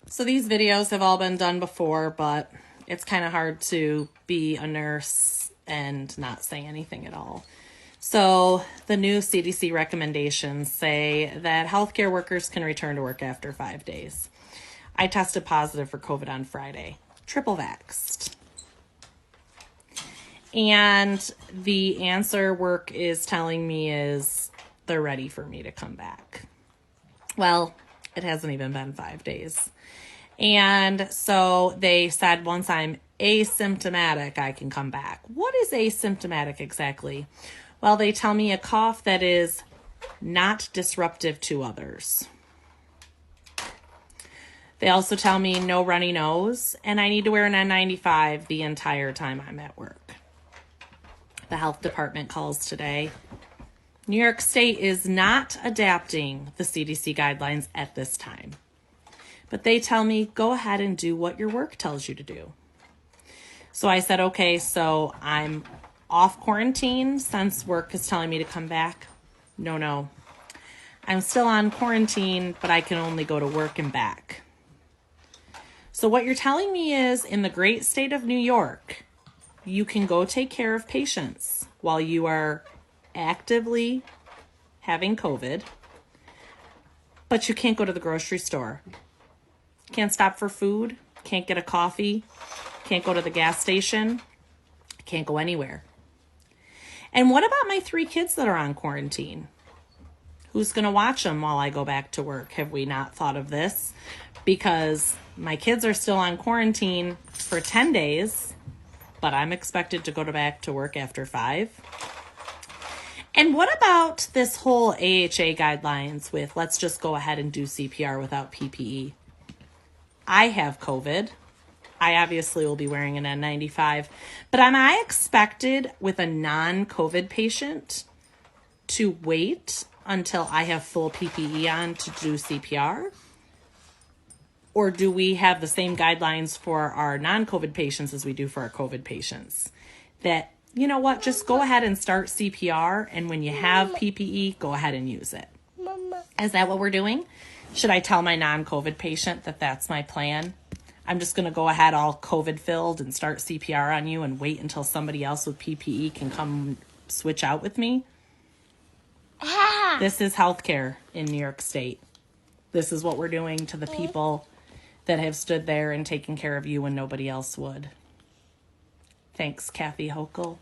So these videos have all been done before, but it's kind of hard to be a nurse and not say anything at all. So the new CDC recommendations say that healthcare workers can return to work after 5 days. I tested positive for COVID on Friday, triple vaxxed. And the answer work is telling me is they're ready for me to come back. Well, it hasn't even been 5 days. And so they said once I'm asymptomatic, I can come back. What is asymptomatic exactly? Well, they tell me a cough that is not disruptive to others. They also tell me no runny nose, and I need to wear an N95 the entire time I'm at work. The health department calls today. New York State is not adapting the CDC guidelines at this time. But they tell me, go ahead and do what your work tells you to do. So I said, okay, so I'm off quarantine since work is telling me to come back. No. I'm still on quarantine, but I can only go to work and back. So what you're telling me is in the great state of New York, you can go take care of patients while you are actively having COVID, but you can't go to the grocery store. Can't stop for food, can't get a coffee, can't go to the gas station, can't go anywhere. And what about my 3 kids that are on quarantine? Who's going to watch them while I go back to work? Have we not thought of this? Because my kids are still on quarantine for 10 days, but I'm expected to go back to work after 5. And what about this whole AHA guidelines with let's just go ahead and do CPR without PPE? I have COVID. I obviously will be wearing an N95, but am I expected with a non-COVID patient to wait until I have full PPE on to do CPR? Or do we have the same guidelines for our non-COVID patients as we do for our COVID patients? That, you know what, just go ahead and start CPR, and when you have PPE, go ahead and use it. Is that what we're doing? Should I tell my non-COVID patient that that's my plan? I'm just going to go ahead all COVID filled and start CPR on you and wait until somebody else with PPE can come switch out with me? This is healthcare in New York State. This is what we're doing to the people that have stood there and taken care of you when nobody else would. Thanks, Kathy Hochul.